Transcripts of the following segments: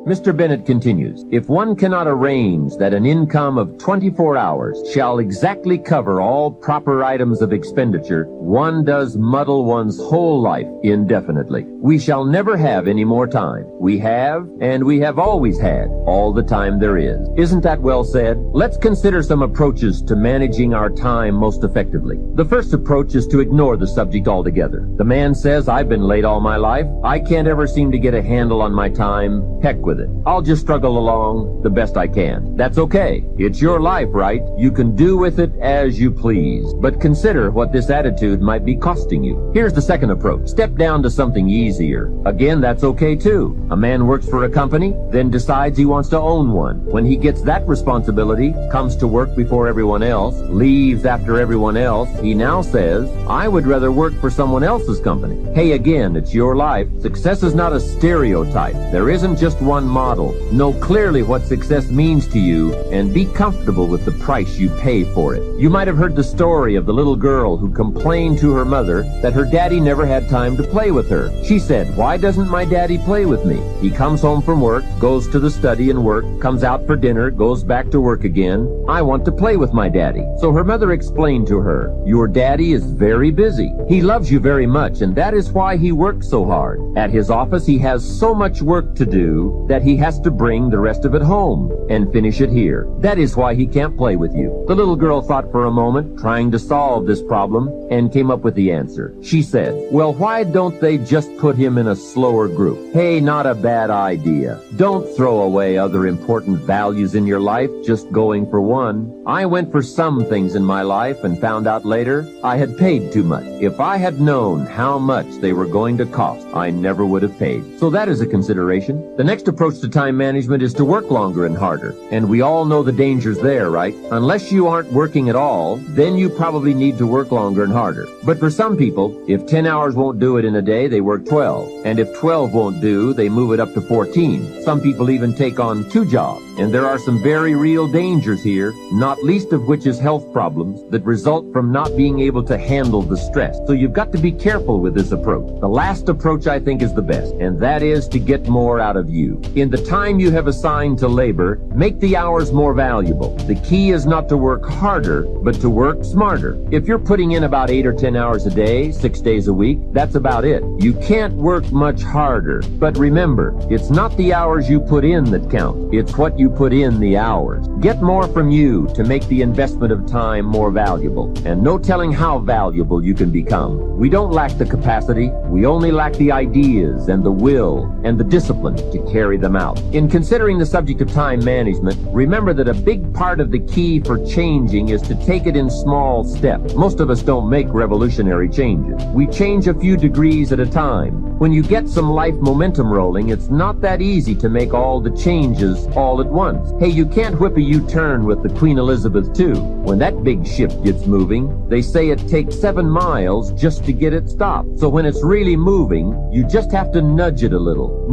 Mr. Bennett continues, if one cannot arrange that an income of 24 hours shall exactly cover all proper items of expenditure, one does muddle one's whole life indefinitely. We shall never have any more time. We have, and we have always had, all the time there is. Isn't that well said? Let's consider some approaches to managing our time most effectively. The first approach is to ignore the subject altogether. The man says, I've been late all my life. I can't ever seem to get a handle on my time. Heck with it. I'll just struggle along the best I can. That's okay. It's your life, right? You can do with it as you please. But consider what this attitude might be costing you. Here's the second approach. Step down to something easier. Again, that's okay too. A man works for a company, then decides he wants to own one. When he gets that responsibility, comes to work before everyone else, leaves after everyone else, he now says, I would rather work for someone else's company. Hey, again, it's your life. Success is not a stereotype. There isn't just one model. Know clearly what success means to you and be comfortable with the price you pay for it. You might have heard the story of the little girl who complained to her mother that her daddy never had time to play with her. She said, why doesn't my daddy play with me? He comes home from work, goes to the study and work, comes out for dinner, goes back to work again. I want to play with my daddy. So her mother explained to her, your daddy is very busy. He loves you very much, and that is why he works so hard. At his office, he has so much work to do that he has to bring the rest of it home and finish it here. That is why he can't play with you. The little girl thought for a moment, trying to solve this problem, and came up with the answer. She said, well, why don't they just put him in a slower group? Hey, not a bad idea. Don't throw away other important values in your life just going for one. I went for some things in my life and found out later I had paid too much. If I had known how much they were going to cost, I never would have paid. So that is a consideration. The next approach to time management is to work longer and harder. And we all know the dangers there, right? Unless you aren't working at all, then you probably need to work longer and harder. But for some people, if 10 hours won't do it in a day, they work 12. And if 12 won't do, they move it up to 14. Some people even take on 2 jobs. And there are some very real dangers here, not least of which is health problems that result from not being able to handle the stress. So you've got to be careful with this approach. The last approach I think is the best, and that is to get more out of you. In the time you have assigned to labor, make the hours more valuable. The key is not to work harder, but to work smarter. If you're putting in about 8 or 10 hours a day, 6 days a week, that's about it. You can't work much harder. But remember, it's not the hours you put in that count. It's what you put in the hours. Get more from you to make the investment of time more valuable. And no telling how valuable you can become. We don't lack the capacity. We only lack the ideas and the will and the discipline to carry them out. In considering the subject of time management, remember that a big part of the key for changing is to take it in small steps. Most of us don't make revolutionary changes. We change a few degrees at a time. When you get some life momentum rolling, it's not that easy to make all the changes all at once. Hey, you can't whip a U-turn with the Queen Elizabeth II. When that big ship gets moving, they say it takes 7 miles just to get it stopped. So when it's really moving, you just have to nudge it a little,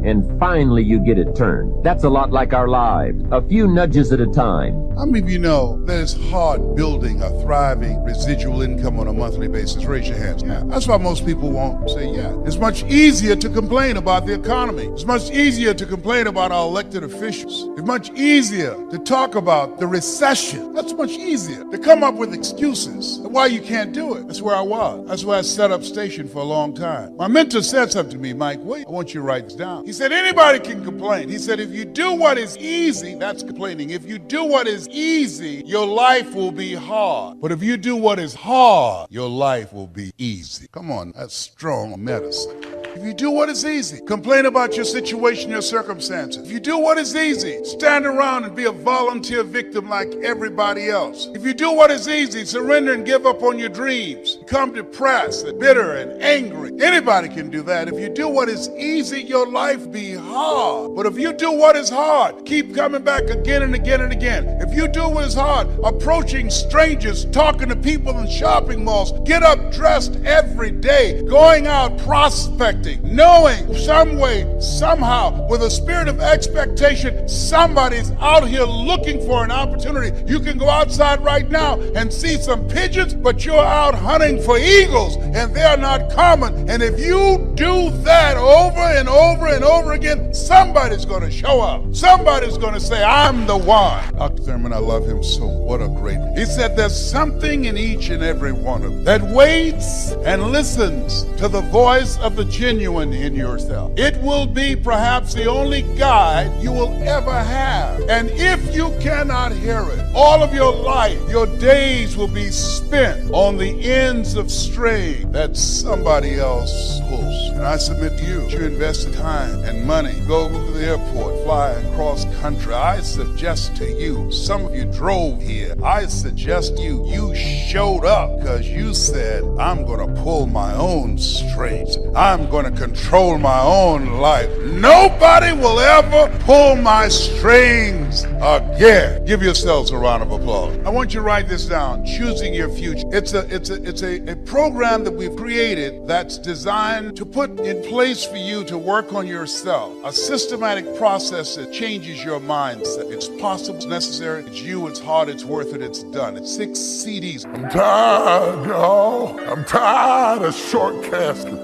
and finally you get it turned. That's a lot like our lives. A few nudges at a time. How many of you know that it's hard building a thriving residual income on a monthly basis? Raise your hands. Yeah. That's why most people won't say yeah. It's much easier to complain about the economy. It's much easier to complain about our elected officials. It's much easier to talk about the recession. That's much easier. To come up with excuses why you can't do it. That's where I was. That's where I set up station for a long time. My mentor said something to me, Mike, wait, I want you to write this down. He said, anybody can complain. He said, if you do what is easy, that's complaining. If you do what is easy, your life will be hard. But if you do what is hard, your life will be easy. Come on, that's strong medicine. If you do what is easy, complain about your situation, your circumstances. If you do what is easy, stand around and be a volunteer victim like everybody else. If you do what is easy, surrender and give up on your dreams. Become depressed and bitter and angry. Anybody can do that. If you do what is easy, your life be hard. But if you do what is hard, keep coming back again and again and again. If you do what is hard, approaching strangers, talking to people in shopping malls, get up dressed every day, going out prospecting, knowing some way, somehow, with a spirit of expectation, somebody's out here looking for an opportunity. You can go outside right now and see some pigeons, but you're out hunting for eagles. and they're not common. And if you do that over and over and over again, somebody's going to show up. Somebody's going to say, I'm the one. Dr. Thurman, I love him so. What a great. He said there's something in each and every one of them that waits and listens to the voice of the genuine in yourself. It will be perhaps the only guide you will ever have. And if you cannot hear it, all of your life, your days will be spent on the ends of string that somebody else pulls. And I submit to you, you invest time and money, go to the airport, fly across country. I suggest to you, some of you drove here. I suggest to you, you showed up because you said, I'm going to pull my own strings. I'm going to control my own life. Nobody will ever pull my strings again. Give yourselves a round of applause. I want you to write this down. Choosing your future. It's a program that we've created that's designed to put in place for you to work on yourself. A systematic process that changes your mindset. It's possible, it's necessary, it's you, it's hard, it's worth it, it's done. It's 6 CDs. I'm tired, y'all. I'm tired of short casting.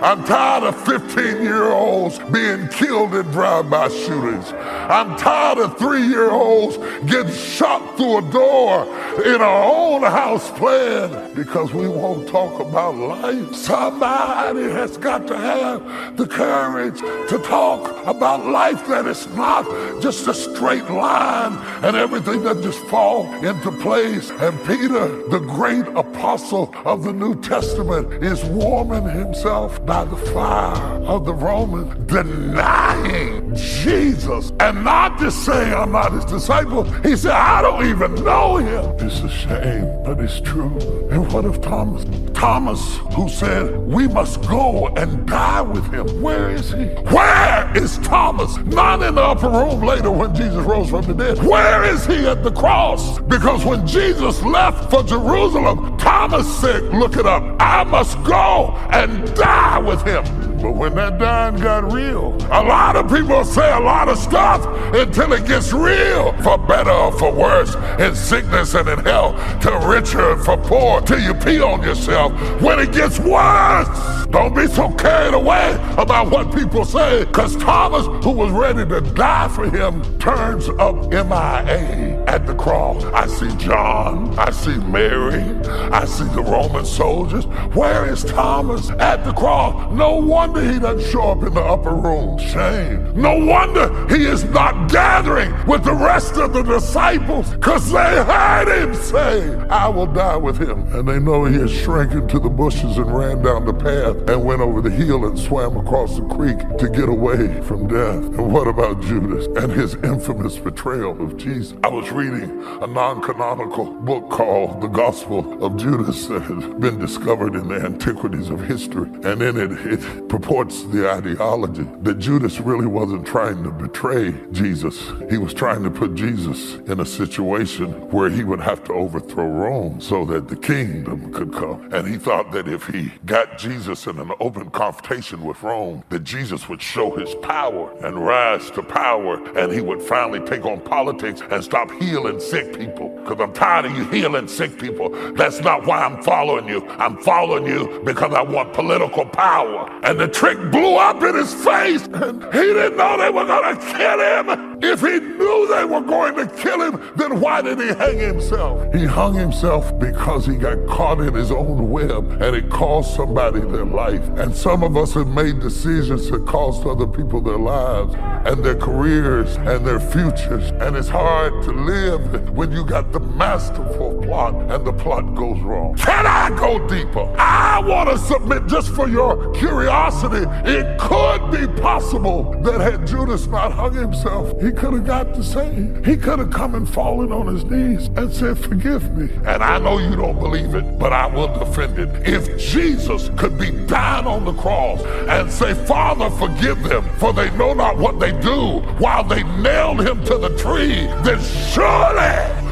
I'm tired of 15-year-olds being killed in drive-by shootings. I'm tired of 3-year-olds getting shot through a door in our own house plan because we won't talk about life. Somebody has got to have the courage to talk about life that is not just a straight line and everything that just fall into place. And Peter, the great apostle of the New Testament, is warming himself by the fire of the Romans, denying Jesus, and not just saying I'm not his disciple. He said, I don't even know him. It's a shame, but it's true. And what of Thomas? Thomas, who said, we must go and die with him. Where is he? Where is Thomas? Not in the upper room later when Jesus rose from the dead. Where is he at the cross? Because when Jesus left for Jerusalem, Thomas said, look it up, I must go and die with him. But when that dying got real, a lot of people say a lot of stuff until it gets real. For better or for worse, in sickness and in health, to richer and for poor, till you pee on yourself. When it gets worse, don't be so carried away about what people say, because Thomas, who was ready to die for him, turns up MIA at the cross. I see John, I see Mary, I see the Roman soldiers. Where is Thomas at the cross? No wonder he doesn't show up in the upper room. Shame. No wonder he is not gathering with the rest of the disciples, because they heard him say, I will die with him. And they know he had shrinking to the bushes and ran down the path and went over the hill and swam across the creek to get away from death. And what about Judas and his infamous betrayal of Jesus? I was reading a non-canonical book called The Gospel of Judas that has been discovered in the antiquities of history. And in it purports the ideology that Judas really wasn't trying to betray Jesus. He was trying to put Jesus in a situation where he would have to overthrow Rome so that the kingdom could come. And he thought that if he got Jesus in an open confrontation with Rome, that Jesus would show his power and rise to power, and he would finally take on politics and stop healing sick people. Because I'm tired of you healing sick people. That's not why I'm following you. I'm following you because I want political power. And the trick blew up in his face, and he didn't know they were going to kill him. If he knew they were going to kill him, then why did he hang himself? He hung himself because he got caught in his own web, and it cost somebody their life. And some of us have made decisions that cost other people their lives and their careers and their futures. And it's hard to live when you got the masterful plot and the plot goes wrong. Can I go deeper? I want to submit, just for your curiosity, it could be possible that had Judas not hung himself, he could have got to save. He could have come and fallen on his knees and said, forgive me. And I know you don't believe it, but I will defend it. If Jesus could be dying on the cross and say, Father, forgive them, for they know not what they do, while they nailed him to the tree, then surely